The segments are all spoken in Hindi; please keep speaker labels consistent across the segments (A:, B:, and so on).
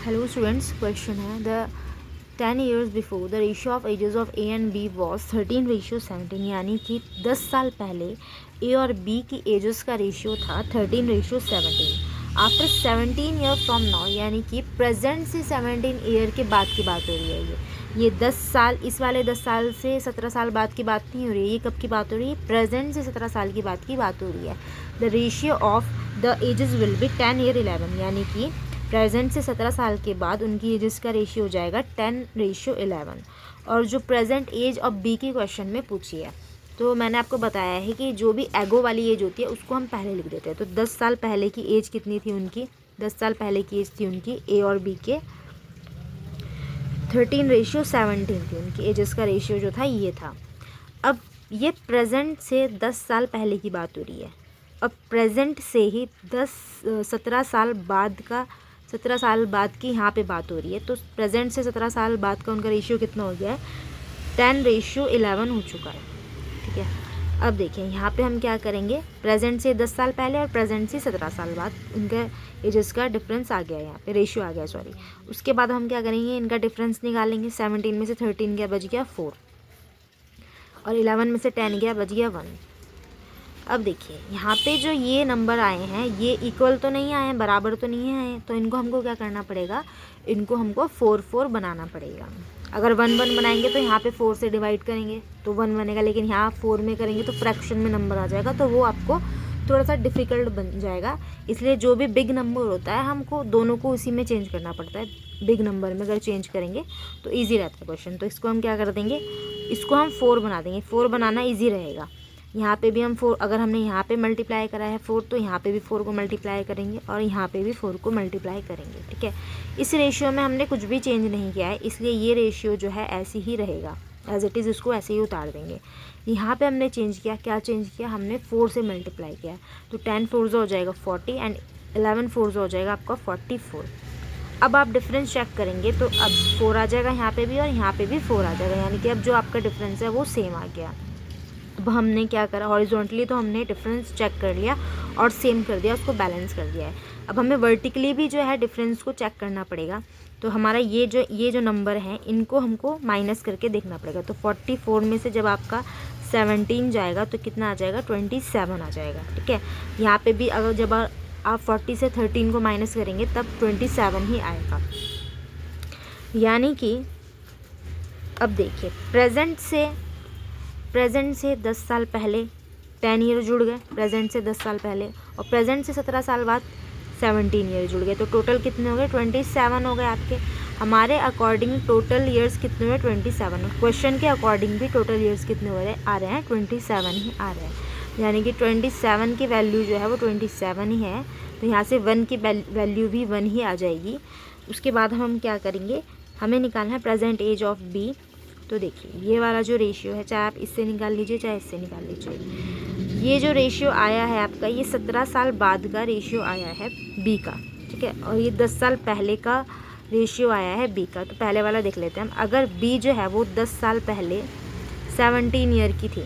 A: हेलो स्टूडेंट्स, क्वेश्चन है the 10 years before the ratio of ages of A and B was 13:17, यानी कि 10 साल पहले ए और बी की एजेस का रेशियो था 13:17। आफ्टर 17 ईयर फ्रॉम नाउ, यानी कि प्रेजेंट से 17 ईयर के बाद की बात हो रही है। ये 10 साल, इस वाले 10 साल से 17 साल बाद की बात नहीं हो रही है। ये कब की बात हो रही है? प्रेजेंट से 17 साल की बात हो रही है। The ratio of the ages will be 10 year 11, यानी कि प्रेजेंट से 17 साल के बाद उनकी एजेस का रेशियो हो जाएगा 10:11। और जो प्रेजेंट एज ऑफ बी की क्वेश्चन में पूछी है, तो मैंने आपको बताया है कि जो भी एगो वाली एज होती है उसको हम पहले लिख देते हैं। तो 10 साल पहले की एज कितनी थी उनकी? 10 साल पहले की एज थी उनकी ए और बी के 13:17 थी। उनकी एजेस का रेशियो जो था ये था। अब ये प्रेजेंट से 10 साल पहले की बात हो रही है। अब प्रेजेंट से ही 17 साल बाद की यहाँ पे बात हो रही है। तो प्रेजेंट से 17 साल बाद का उनका रेशियो कितना हो गया है? 10:11 हो चुका है। ठीक है, अब देखिए यहाँ पे हम क्या करेंगे, प्रेजेंट से 10 साल पहले और प्रेजेंट से 17 साल बाद उनका एजेस का डिफरेंस आ गया है, यहाँ पे रेशियो आ गया, सॉरी। उसके बाद हम क्या करेंगे, इनका डिफरेंस निकालेंगे। 17 में से 13 गया, बच गया 4, और 11 में से 10 गया, बच गया 1। अब देखिए यहाँ पे जो ये नंबर आए हैं ये इक्वल तो नहीं आए हैं, बराबर तो नहीं आए, तो इनको हमको क्या करना पड़ेगा, इनको हमको 4 बनाना पड़ेगा। अगर 1 बनाएंगे तो यहाँ पे 4 से डिवाइड करेंगे तो 1 बनेगा, लेकिन यहाँ 4 में करेंगे तो फ्रैक्शन में नंबर आ जाएगा, तो वो आपको थोड़ा सा डिफ़िकल्ट बन जाएगा। इसलिए जो भी बिग नंबर होता है हमको दोनों को उसी में चेंज करना पड़ता है। बिग नंबर में अगर चेंज करेंगे तो ईजी रहता है क्वेश्चन। तो इसको हम क्या कर देंगे, इसको हम 4 बना देंगे। 4 बनाना ईजी रहेगा। यहाँ पे भी हम 4, अगर हमने यहाँ पे मल्टीप्लाई करा है 4, तो यहाँ पे भी 4 को मल्टीप्लाई करेंगे और यहाँ पे भी 4 को मल्टीप्लाई करेंगे। ठीक है, इस रेशियो में हमने कुछ भी चेंज नहीं किया है, इसलिए ये रेशियो जो है ऐसे ही रहेगा, एज इट इज़। इसको ऐसे ही उतार देंगे। यहाँ पे हमने चेंज किया, क्या चेंज किया, हमने 4 से मल्टीप्लाई किया। तो 10 4 हो जाएगा 40 एंड 11 4 हो जाएगा आपका 44। अब आप डिफरेंस चेक करेंगे तो अब 4 आ जाएगा यहाँ पे भी और यहाँ पे भी 4 आ जाएगा, यानी कि अब जो आपका डिफरेंस है वो सेम आ गया। अब हमने क्या करा, हॉरिजॉन्टली तो हमने डिफरेंस चेक कर लिया और सेम कर दिया, उसको बैलेंस कर दिया है। अब हमें वर्टिकली भी जो है डिफरेंस को चेक करना पड़ेगा। तो हमारा ये जो नंबर है इनको हमको माइनस करके देखना पड़ेगा। तो 44 में से जब आपका 17 जाएगा तो कितना आ जाएगा, 27 आ जाएगा। ठीक है, यहाँ पे भी अगर जब आप 40 से 13 को माइनस करेंगे तब 27 ही आएगा। यानी कि अब देखिए प्रेजेंट से 10 साल पहले 10 ईयर जुड़ गए, प्रेजेंट से 10 साल पहले, और प्रेजेंट से 17 साल बाद 17 ईयर जुड़ गए। तो टोटल कितने हो गए, 27 हो गए आपके। हमारे अकॉर्डिंग टोटल ईयर्स कितने हुए, 27। क्वेश्चन के अकॉर्डिंग भी टोटल ईयर्स कितने हो रहे आ रहे हैं, 27 ही आ रहे हैं। यानी कि 27 की वैल्यू जो है वो 27 ही है। तो यहाँ से 1 की वैल्यू भी 1 ही आ जाएगी। उसके बाद हम क्या करेंगे, हमें निकालना है प्रेजेंट एज ऑफ बी। तो देखिए ये वाला जो रेशियो है, चाहे आप इससे निकाल लीजिए चाहे इससे निकाल लीजिए, ये जो रेशियो आया है आपका, ये 17 साल बाद का रेशियो आया है बी का। ठीक है, और ये 10 साल पहले का रेशियो आया है बी का। तो पहले वाला देख लेते हैं हम। अगर बी जो है वो 10 साल पहले 17 ईयर की थी,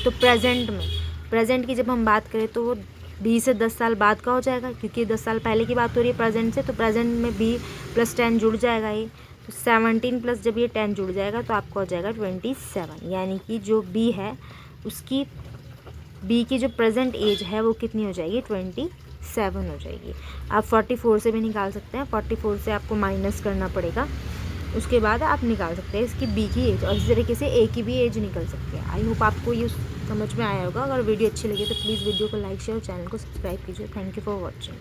A: तो प्रेजेंट की जब हम बात करें तो वो बी से 10 साल बाद का हो जाएगा, क्योंकि 10 साल पहले की बात हो रही है प्रेजेंट से। तो प्रेजेंट में बी + 10 जुड़ जाएगा ये, तो 17 प्लस जब ये 10 जुड़ जाएगा तो आपको हो जाएगा 27। यानी कि जो बी है उसकी, बी की जो प्रेजेंट एज है वो कितनी हो जाएगी, 27 हो जाएगी। आप 44 से भी निकाल सकते हैं, 44 से आपको माइनस करना पड़ेगा, उसके बाद आप निकाल सकते हैं इसकी बी की एज, और इस तरीके से ए की भी एज निकल सकती है। आई होप आपको ये समझ में आया होगा। अगर वीडियो अच्छी लगी तो प्लीज़ वीडियो को लाइक शेयर और चैनल को सब्सक्राइब कीजिए। Thank you for watching.